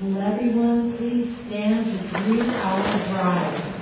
Will everyone please stand to greet our bride?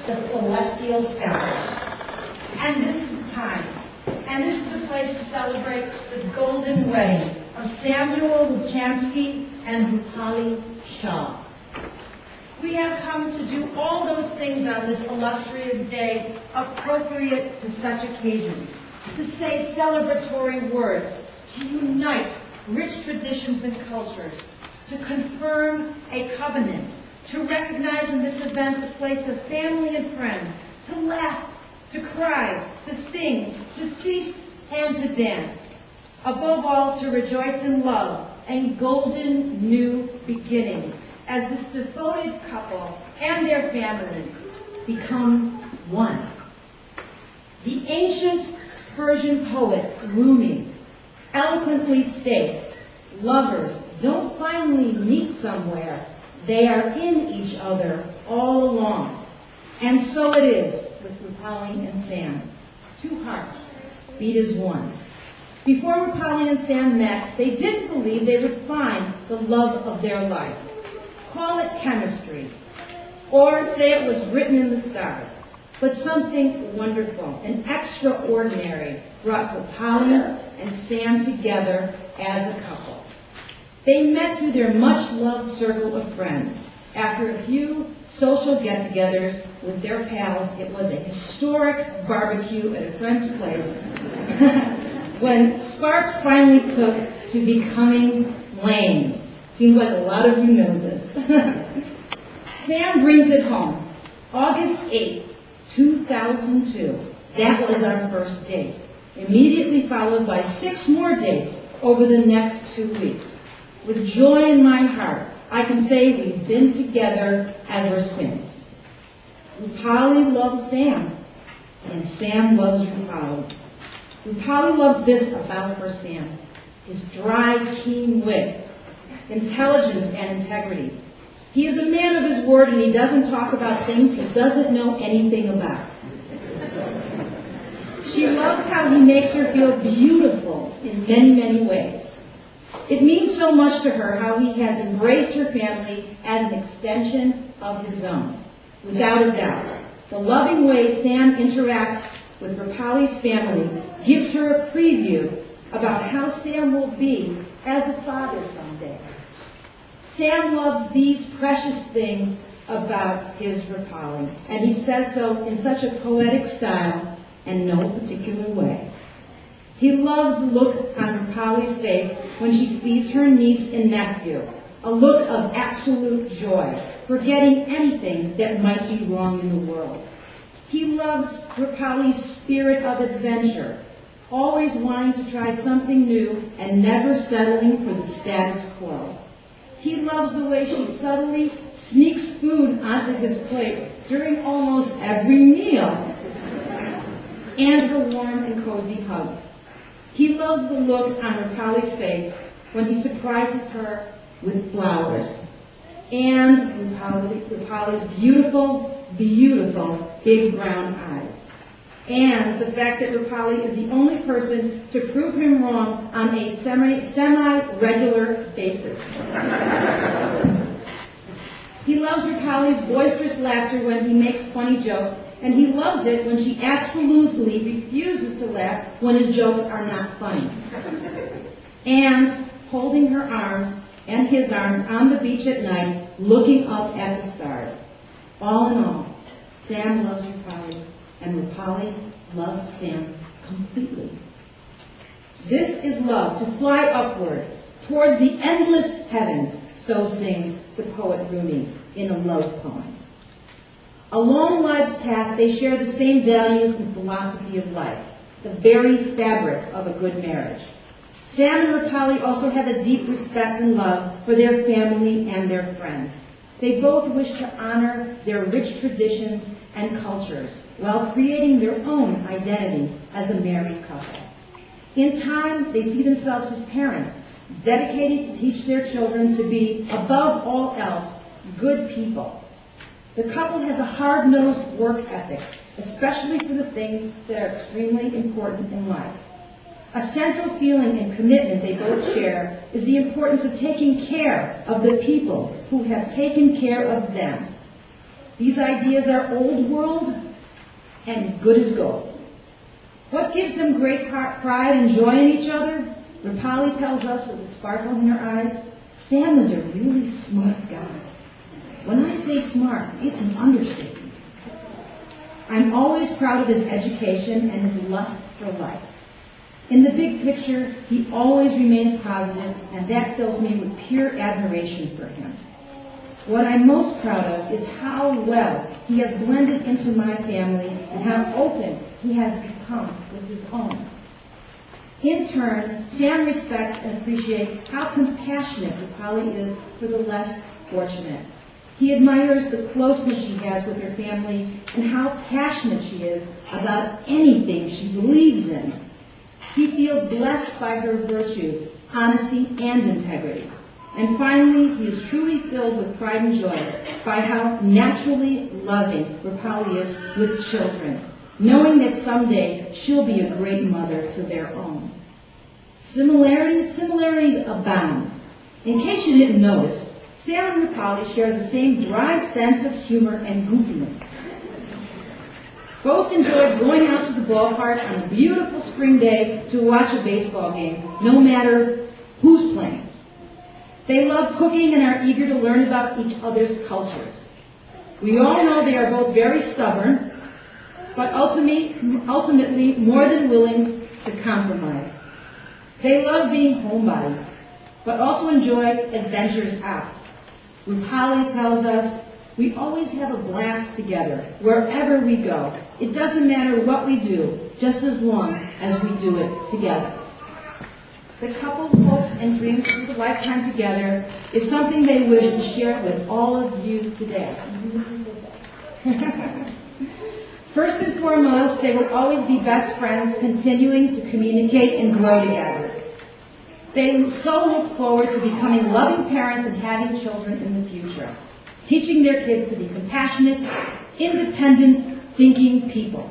the celestial sky. And this is the time. And this is the place to celebrate the golden wedding of Samuel Luchansky and Rupali Shah. We have come to do all those things on this illustrious day appropriate to such occasions, to say celebratory words, to unite rich traditions and cultures, to confirm a covenant, to recognize in this event the place of family and friends, to laugh, to cry, to sing, to feast, and to dance. Above all, to rejoice in love and golden new beginnings as this devoted couple and their families become one. The ancient Persian poet Rumi eloquently states, lovers don't finally meet somewhere, they are in each other all along. And so it is with Rupali and Sam. Two hearts beat as one. Before Rupali and Sam met, they didn't believe they would find the love of their life. Call it chemistry, or say it was written in the stars. But something wonderful and extraordinary brought Rupali and Sam together as a couple. They met through their much-loved circle of friends. After a few social get-togethers with their pals, it was a historic barbecue at a friend's place when sparks finally took to becoming flames. Seems like a lot of you know this. Sam brings it home. August 8th, 2002. That was our first date. Immediately followed by 6 more dates over the next 2 weeks. With joy in my heart, I can say we've been together ever since. Rupali loves Sam, and Sam loves Rupali. Rupali loves this about her Sam: his dry, keen wit, intelligence, and integrity. He is a man of his word, and he doesn't talk about things he doesn't know anything about. She loves how he makes her feel beautiful in many, many ways. It means so much to her how he has embraced her family as an extension of his own. Without a doubt, the loving way Sam interacts with Rupali's family gives her a preview about how Sam will be as a father someday. Sam loves these precious things about his Rupali, and he says so in such a poetic style and no particular way. He loves the look on Rupali's face when she sees her niece and nephew, a look of absolute joy, forgetting anything that might be wrong in the world. He loves Rupali's spirit of adventure, always wanting to try something new and never settling for the status quo. He loves the way she subtly sneaks food onto his plate during almost every meal, and her warm and cozy hugs. He loves the look on Rupali's face when he surprises her with flowers, and Rupali's beautiful, beautiful big brown eyes, and the fact that Rupali is the only person to prove him wrong on a semi-regular basis. He loves Rupali's boisterous laughter when he makes funny jokes, and he loves it when she absolutely refuses to laugh when his jokes are not funny. And holding her arms and his arms on the beach at night, looking up at the stars. All in all, Sam loves Rupali, and Rupali loves Sam completely. This is love, to fly upward towards the endless heavens, so sings the poet Rumi in a love poem. Along life's path, they share the same values and philosophy of life, the very fabric of a good marriage. Sam and Rupali also have a deep respect and love for their family and their friends. They both wish to honor their rich traditions and cultures while creating their own identity as a married couple. In time, they see themselves as parents, dedicated to teach their children to be, above all else, good people. The couple has a hard-nosed work ethic, especially for the things that are extremely important in life. A central feeling and commitment they both share is the importance of taking care of the people who have taken care of them. These ideas are old world and good as gold. What gives them great pride and joy in each other? Rupali tells us with a sparkle in her eyes, Sam is a really smart guy. When I say smart, it's an understatement. I'm always proud of his education and his lust for life. In the big picture, he always remains positive, and that fills me with pure admiration for him. What I'm most proud of is how well he has blended into my family and how open he has become with his own. In turn, Sam respects and appreciates how compassionate Rupali is for the less fortunate. He admires the closeness she has with her family and how passionate she is about anything she believes in. He feels blessed by her virtues, honesty, and integrity. And finally, he is truly filled with pride and joy by how naturally loving Rupali is with children, knowing that someday she'll be a great mother to their own. Similarities abound. In case you didn't notice, Sam and Rupali share the same dry sense of humor and goofiness. Both enjoy going out to the ballpark on a beautiful spring day to watch a baseball game, no matter who's playing. They love cooking and are eager to learn about each other's cultures. We all know they are both very stubborn, but ultimately more than willing to compromise. They love being homebodies, but also enjoy adventures out. Rupali tells us, we always have a blast together, wherever we go. It doesn't matter what we do, just as long as we do it together. The couple's hopes and dreams through the lifetime together is something they wish to share with all of you today. First and foremost, they will always be best friends, continuing to communicate and grow together. They so look forward to becoming loving parents and having children in the future, teaching their kids to be compassionate, independent, thinking people.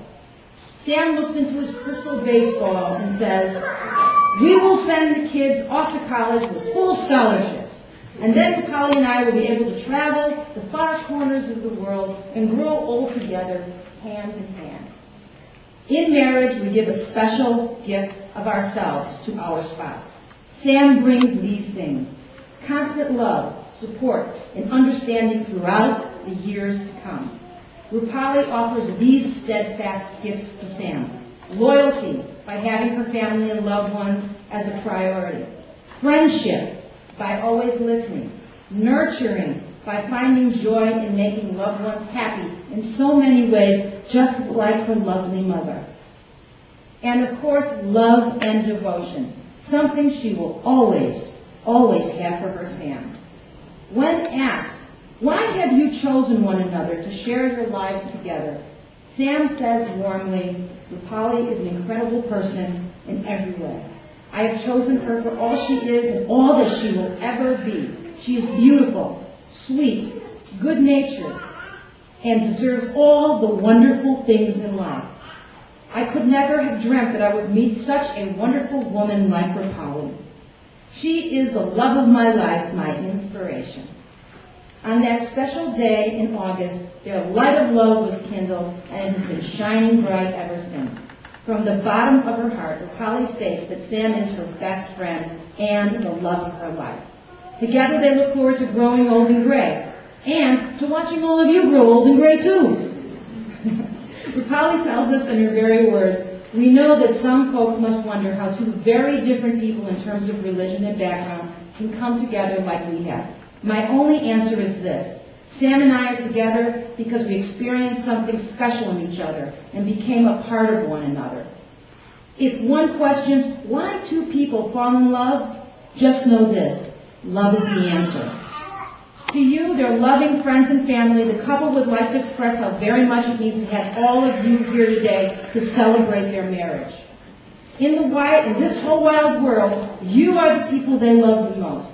Sam looks into his crystal baseball and says, we will send the kids off to college with full scholarships, and then Rupali and I will be able to travel the far corners of the world and grow old together, hand in hand. In marriage, we give a special gift of ourselves to our spouse. Sam brings these things: constant love, support, and understanding throughout the years to come. Rupali offers these steadfast gifts to Sam: loyalty, by having her family and loved ones as a priority; friendship, by always listening; nurturing, by finding joy in making loved ones happy in so many ways, just like her lovely mother; and of course, love and devotion, something she will always have for her Sam. When asked, why have you chosen one another to share your lives together, Sam says warmly, Rupali is an incredible person in every way. I have chosen her for all she is and all that she will ever be. She is beautiful, sweet, good-natured, and deserves all the wonderful things in life. I could never have dreamt that I would meet such a wonderful woman like Rupali. She is the love of my life, my inspiration. On that special day in August, their light of love was kindled, and it has been shining bright ever since. From the bottom of her heart, Rupali states that Sam is her best friend and the love of her life. Together they look forward to growing old and gray, and to watching all of you grow old and gray too. Rupali tells us in her very words, we know that some folks must wonder how two very different people in terms of religion and background can come together like we have. My only answer is this: Sam and I are together because we experienced something special in each other and became a part of one another. If one questions why two people fall in love, just know this: love is the answer. To you, their loving friends and family, the couple would like to express how very much it means to have all of you here today to celebrate their marriage. In this whole wild world, you are the people they love the most.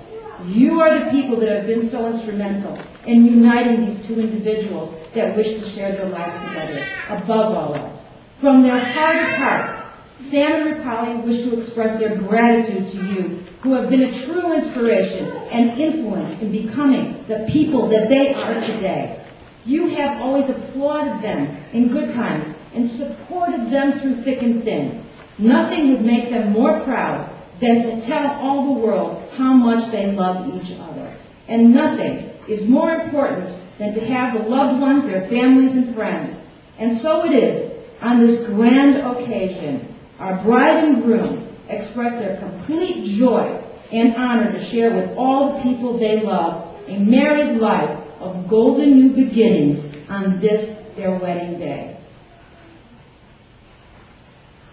You are the people that have been so instrumental in uniting these two individuals that wish to share their lives together, above all else. From their heart of hearts, Sam and Rupali wish to express their gratitude to you, who have been a true inspiration and influence in becoming the people that they are today. You have have always applauded them in good times and supported them through thick and thin. Nothing would make them more proud than to tell all the world how much they love each other. And nothing is more important than to have the loved ones, their families and friends. And so it is, on this grand occasion, our bride and groom express their complete joy and honor to share with all the people they love a married life of golden new beginnings on this, their wedding day.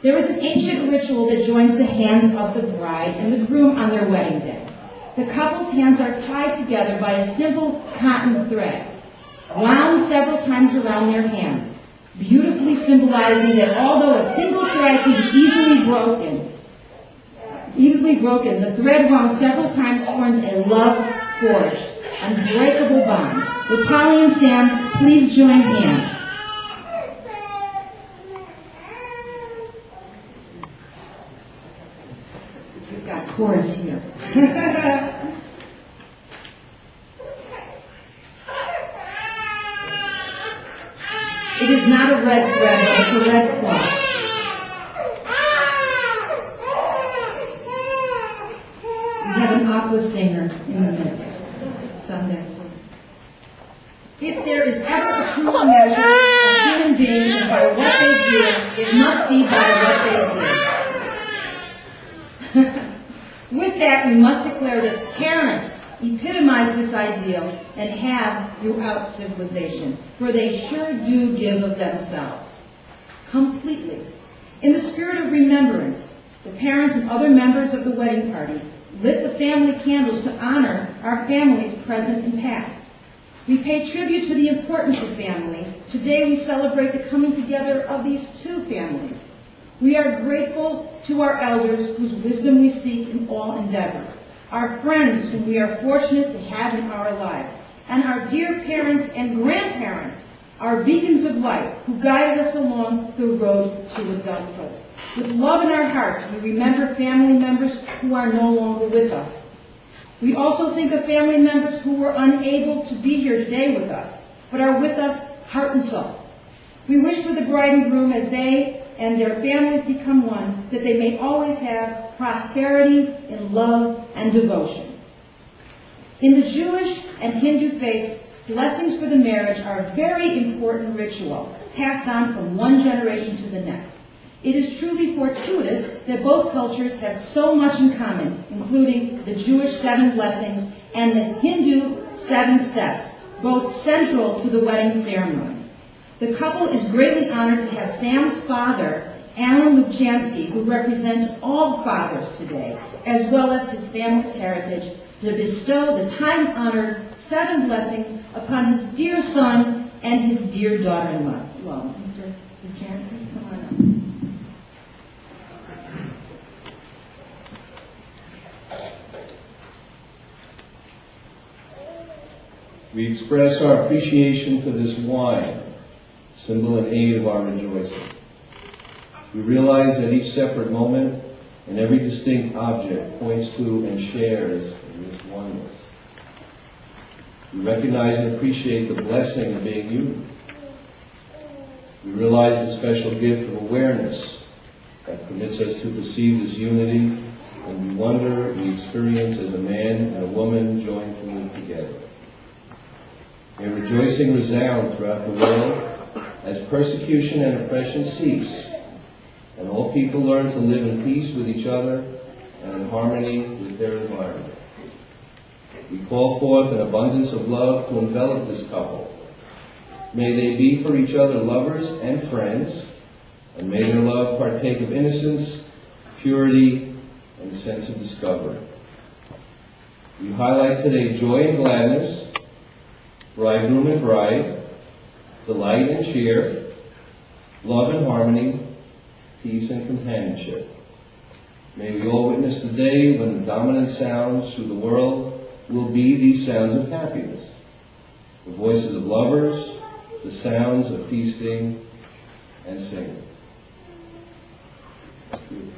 There is an ancient ritual that joins the hands of the bride and the groom on their wedding day. The couple's hands are tied together by a simple cotton thread, wound several times around their hands, beautifully symbolizing that although a single thread can be easily broken, the thread wound several times forms a love-forged, unbreakable bond. Would Polly and Sam please join hands? We've got chorus here. It is not a red thread, but it's a red cloth. We have an opera singer in the midst someday. If there is ever a true measure of human beings by what they do, it must be by what they do. With that, we must declare that parents epitomize this ideal and have throughout civilization, for they sure do give of themselves. Completely. In the spirit of remembrance, the parents and other members of the wedding party lit the family candles to honor our families present and past. We pay tribute to the importance of family. Today we celebrate the coming together of these two families. We are grateful to our elders whose wisdom we seek in all endeavors, our friends whom we are fortunate to have in our lives, and our dear parents and grandparents, our beacons of light who guided us along the road to adulthood. With love in our hearts, we remember family members who are no longer with us. We also think of family members who were unable to be here today with us, but are with us heart and soul. We wish for the bride and groom as they and their families become one, that they may always have prosperity in love and devotion. In the Jewish and Hindu faiths, blessings for the marriage are a very important ritual, passed on from one generation to the next. It is truly fortuitous that both cultures have so much in common, including the Jewish 7 blessings and the Hindu 7 steps, both central to the wedding ceremony. The couple is greatly honored to have Sam's father, Alan Luchansky, who represents all fathers today, as well as his family's heritage, to bestow the time-honored 7 blessings upon his dear son and his dear daughter-in-law. Well, Mr. Luchansky, come on up. We express our appreciation for this wine, symbol and aid of our rejoicing. We realize that each separate moment and every distinct object points to and shares in this oneness. We recognize and appreciate the blessing of being human. We realize the special gift of awareness that permits us to perceive this unity, and we wonder we experience as a man and a woman joined together. May rejoicing resound throughout the world as persecution and oppression cease, and all people learn to live in peace with each other and in harmony with their environment. We call forth an abundance of love to envelop this couple. May they be for each other lovers and friends, and may their love partake of innocence, purity, and a sense of discovery. We highlight today joy and gladness, bridegroom and bride, delight and cheer, love and harmony, peace and companionship. May we all witness the day when the dominant sounds through the world will be these sounds of happiness, the voices of lovers, the sounds of feasting and singing. Thank you.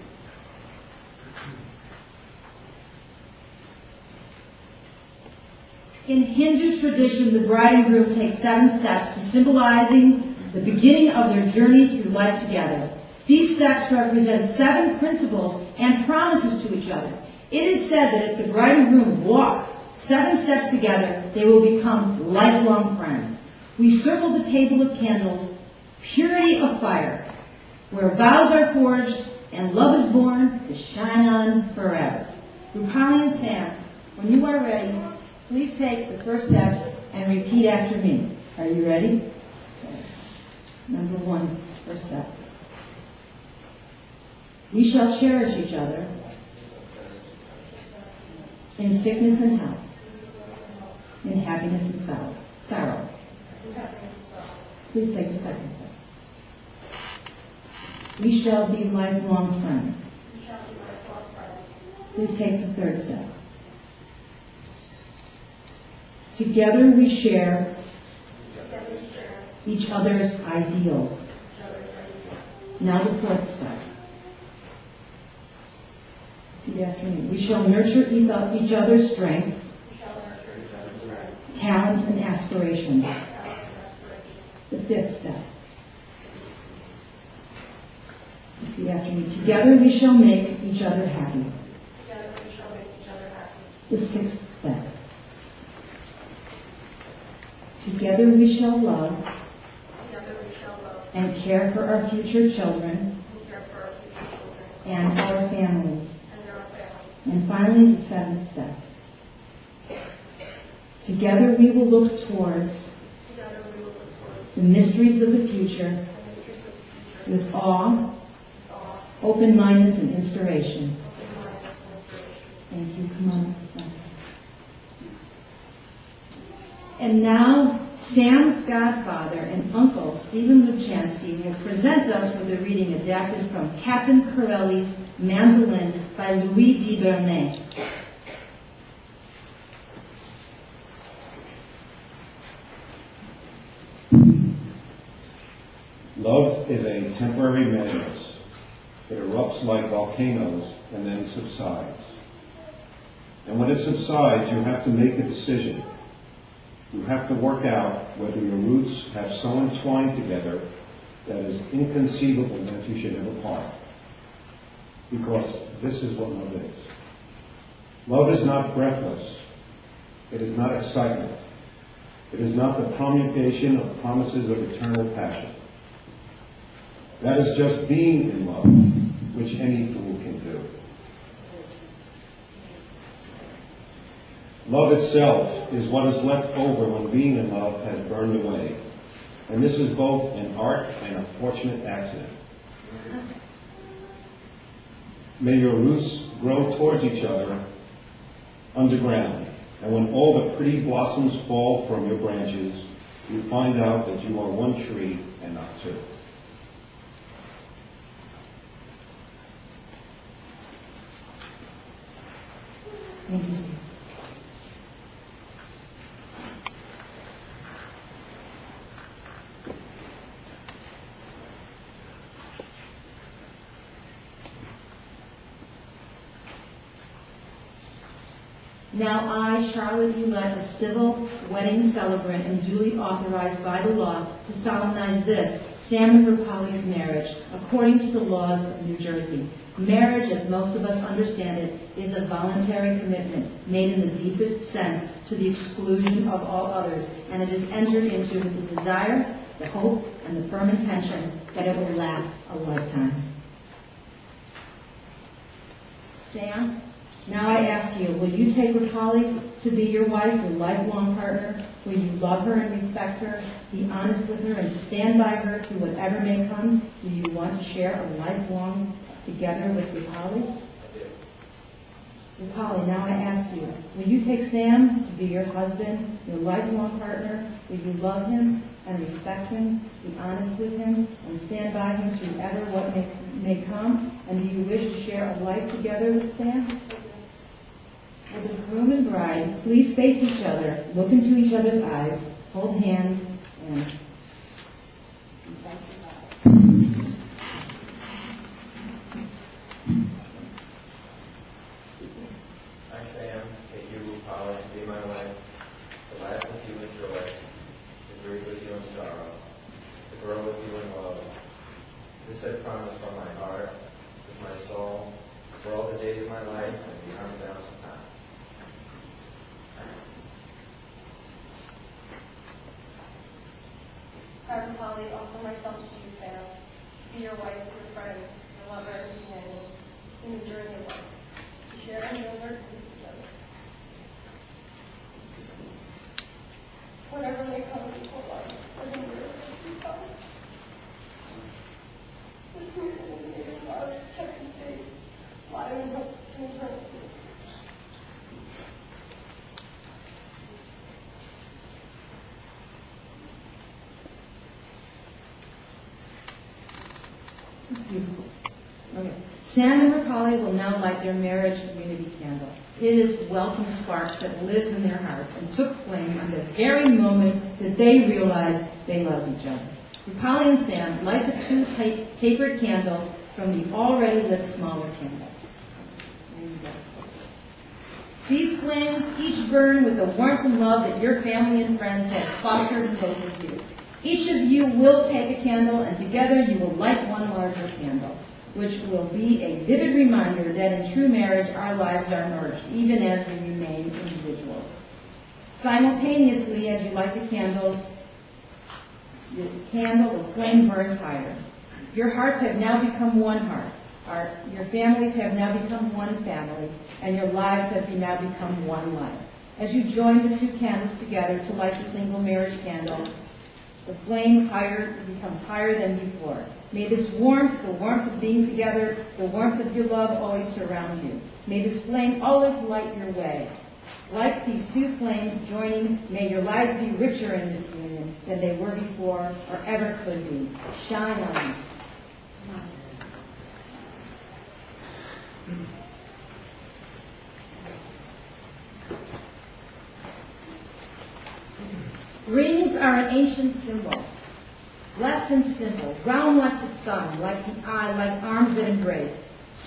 In Hindu tradition, the bride and groom take 7 steps to symbolizing the beginning of their journey through life together. These steps represent 7 principles and promises to each other. It is said that if the bride and groom walk 7 steps together, they will become lifelong friends. We circle the table of candles, purity of fire, where vows are forged and love is born to shine on forever. Rupali and Sam, when you are ready, please take the first step and repeat after me. Are you ready? Okay. Number 1, first step. We shall cherish each other in sickness and health, in happiness and sorrow. Please take the second step. We shall be lifelong friends. Please take the third step. Together we share each other's ideals. Now the fourth step. Repeat after me. We shall nurture each other's strengths, talents, and aspirations. The fifth step. Repeat after me. Together we shall make each other happy. The sixth step. Together we shall love and care for our future children and our families. And finally, the seventh step. Together we will look towards the mysteries of the future with awe, open-mindedness, and inspiration. Thank you. Come on. And now, Sam's godfather and uncle, Stephen Luchansky, will present us with a reading adapted from Captain Corelli's Mandolin by Louis D. Bernay. Love is a temporary madness. It erupts like volcanoes and then subsides. And when it subsides, you have to make a decision. You have to work out whether your roots have so entwined together that it is inconceivable that you should ever part. Because this is what love is. Love is not breathless. It is not excitement. It is not the promulgation of promises of eternal passion. That is just being in love, which any fool can do. Love itself is what is left over when being in love has burned away. And this is both an art and a fortunate accident. May your roots grow towards each other underground. And when all the pretty blossoms fall from your branches, you find out that you are one tree and not two. Thank you. Now I, Charlotte Hewlett, a civil wedding celebrant and duly authorized by the law to solemnize this, Sam and Rupali's marriage, according to the laws of New Jersey. Marriage, as most of us understand it, is a voluntary commitment made in the deepest sense to the exclusion of all others, and it is entered into with the desire, the hope, and the firm intention that it will last a lifetime. Sam, now I ask you, will you take Rupali to be your wife, your lifelong partner? Will you love her and respect her, be honest with her, and stand by her through whatever may come? Do you want to share a lifelong together with Rupali? Rupali, now I ask you, will you take Sam to be your husband, your lifelong partner? Will you love him and respect him, be honest with him, and stand by him through ever what may come? And do you wish to share a life together with Sam? Will the groom and bride please face each other, look into each other's eyes, hold hands, and I, Sam, take you, Rupali, to be my wife, said promise from my heart, with my soul, for all the days of my life and beyond the bounds of time. I, Polly, offer myself to you, Sam, to be your wife, your friend, your lover, and companion in the journey of life, to share and build our dreams together. Whatever may come before life, or the years to come. This commitment is made in love, kept in faith, alive in hope and eternity. Beautiful. Okay. Sam and Rapali will now light their marriage community candle. It is welcome spark that lives in their hearts and took flame on the very moment that they realized they loved each other. Rapali and Sam light the two tapered candles from the already lit smaller candle. There you go. These flames each burn with the warmth and love that your family and friends have fostered in both of you. Each of you will take a candle, and together you will light one larger candle, which will be a vivid reminder that in true marriage our lives are merged, even as we remain individuals. Simultaneously, as you light the candles, the flame burns higher. Your hearts have now become one heart. Your families have now become one family, and your lives have now become one life. As you join the two candles together to light the single marriage candle, the flame becomes higher than before. May this warmth, the warmth of being together, the warmth of your love always surround you. May this flame always light your way. Like these two flames joining, may your lives be richer in this union than they were before or ever could be. Shine on. Rings are an ancient symbol, less than simple, round like the sun, like the eye, like arms that embrace.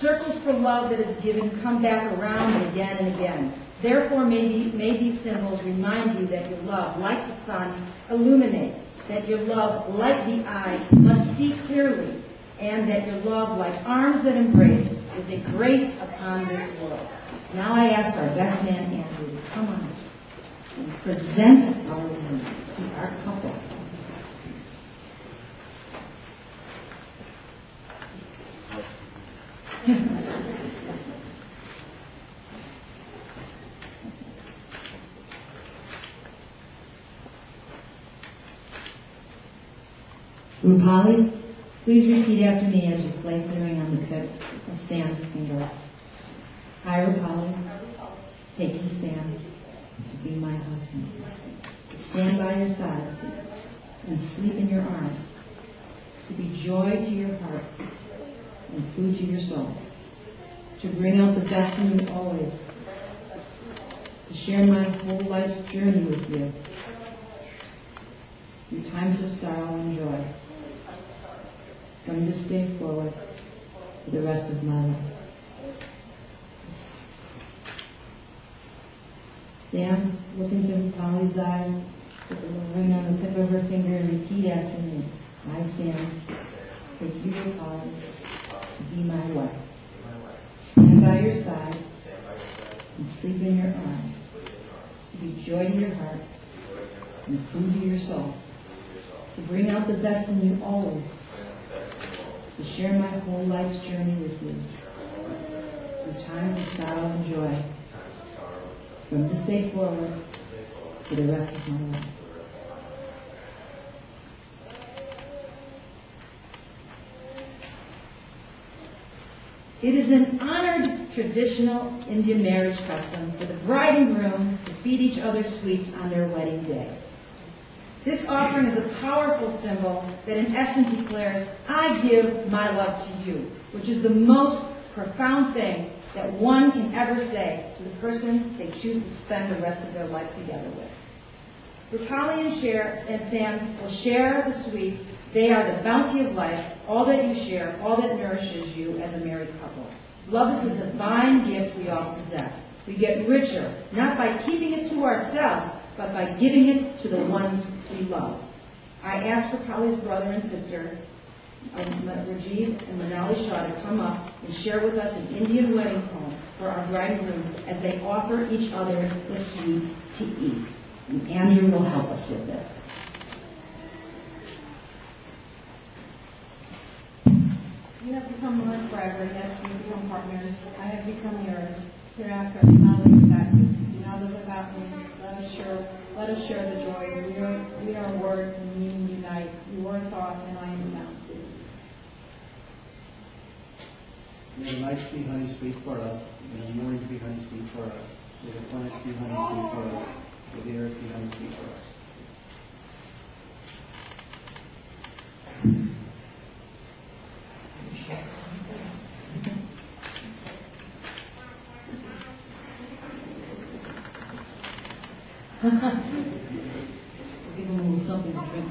Circles for love that is given come back around again and again. Therefore, may these symbols remind you that your love, like the sun, illuminates, that your love, like the eye, must see clearly, and that your love, like arms that embrace, is a grace upon this world. Now I ask our best man, Andrew, to come on and present our ring to our couple. Rapali, please repeat after me as you place the ring on the tip of Sam's finger. I, Rapali, take you, Sam, to be my husband, to stand by your side and sleep in your arms, to be joy to your heart and food to your soul, to bring out the best in you always, to share my whole life's journey with you, through times of sorrow and joy, from this day forward for the rest of my life. Sam, look into Polly's eyes, put the little ring on the tip of her finger, and repeat after me. I, Sam, take you, Polly, to be my wife. Stand by your side and sleep in your arms, to be joy to your heart and food to your soul, to bring out the best in you always, to share my whole life's journey with you, through times of sorrow and joy, from this day forward for the rest of my life. It is an honored traditional Indian marriage custom for the bride and groom to feed each other sweets on their wedding day. This offering is a powerful symbol that in essence declares, I give my love to you, which is the most profound thing that one can ever say to the person they choose to spend the rest of their life together with. Rapali and Sam will share the sweets. They are the bounty of life, all that you share, all that nourishes you as a married couple. Love is a divine gift we all possess. We get richer, not by keeping it to ourselves, but by giving it to the ones we love. I ask Rapali's brother and sister Rajiv and Manali Shah to come up and share with us an Indian wedding poem for our bride and groom as they offer each other the sweet to eat. And Andrew will help us with this. You have become my forever, yes, we become partners. I have become yours. Hereafter, I now live without you. Do not live without me. Let us share the joy. We are word and meaning unite. You are thought and I am sound. May the nights be honey sweet for us. May the mornings be honey sweet for us. May the planets be honey sweet for us. May the earth be honey sweet for us. Give them a little something to drink.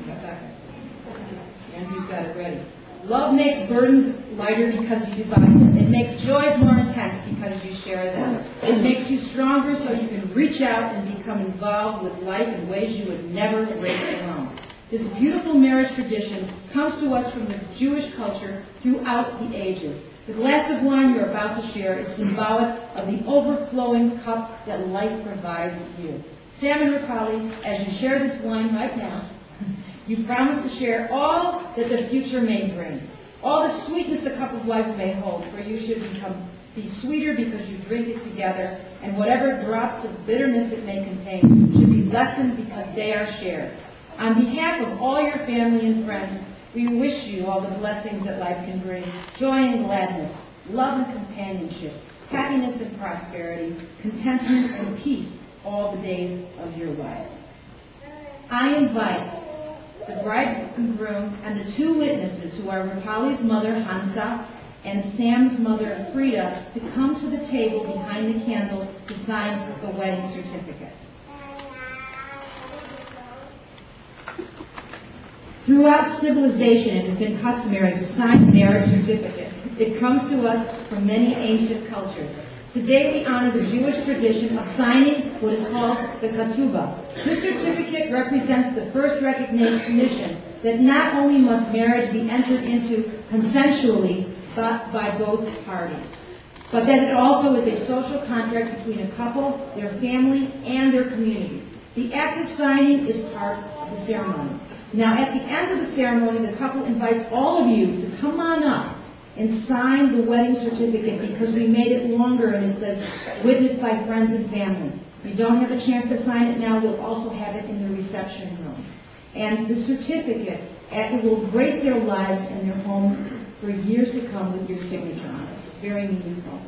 Andrew's got it ready. Love makes burdens lighter because you divide them. It makes joys more intense because you share them. It makes you stronger so you can reach out and become involved with life in ways you would never raise alone. This beautiful marriage tradition comes to us from the Jewish culture throughout the ages. The glass of wine you're about to share is symbolic of the overflowing cup that life provides you. Sam and Rupali, as you share this wine right now, you promise to share all that the future may bring. All the sweetness the cup of life may hold, for you should be sweeter because you drink it together, and whatever drops of bitterness it may contain should be lessened because they are shared. On behalf of all your family and friends, we wish you all the blessings that life can bring, joy and gladness, love and companionship, happiness and prosperity, contentment and peace all the days of your life. I invite the bride and groom and the two witnesses who are Rupali's mother, Hansa, and Sam's mother, Frida, to come to the table behind the candles to sign the wedding certificate. Throughout civilization, it has been customary to sign marriage certificates. It comes to us from many ancient cultures. Today we honor the Jewish tradition of signing what is called the ketubah. This certificate represents the first recognition that not only must marriage be entered into consensually but by both parties, but that it also is a social contract between a couple, their family, and their community. The act of signing is part of the ceremony. Now, at the end of the ceremony, the couple invites all of you to come on up and sign the wedding certificate because we made it longer and it says witnessed by friends and family. If you don't have a chance to sign it now, we'll also have it in the reception room. And the certificate, it will grace their lives and their home for years to come with your signature on it. It's very meaningful.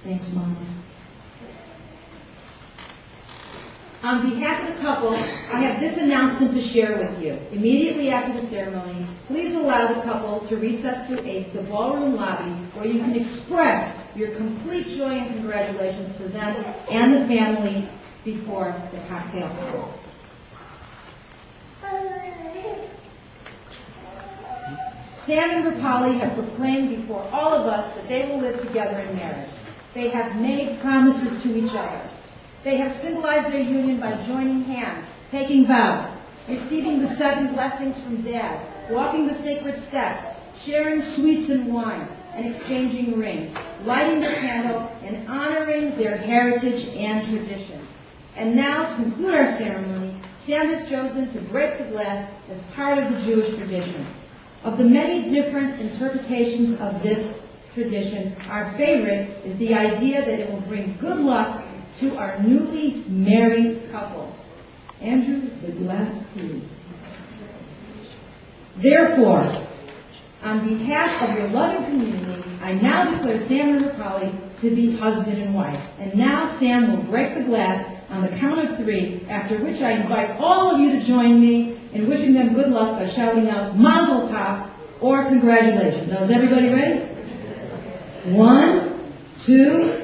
Thanks, Mom. On behalf of the couple, I have this announcement to share with you. Immediately after the ceremony, please allow the couple to recess to the ballroom lobby where you can express your complete joy and congratulations to them and the family before the cocktail hour. Sam and Rupali have proclaimed before all of us that they will live together in marriage. They have made promises to each other. They have symbolized their union by joining hands, taking vows, receiving the 7 blessings from Dad, walking the sacred steps, sharing sweets and wine, and exchanging rings, lighting the candle, and honoring their heritage and traditions. And now, to conclude our ceremony, Sam has chosen to break the glass as part of the Jewish tradition. Of the many different interpretations of this tradition, our favorite is the idea that it will bring good luck to our newly married couple. Andrew, the glass, please. Therefore, on behalf of your loving community, I now declare Sam and Rupali to be husband and wife. And now Sam will break the glass on the count of 3, after which I invite all of you to join me in wishing them good luck by shouting out Mazel Tov or congratulations. Now, is everybody ready? 1, 2,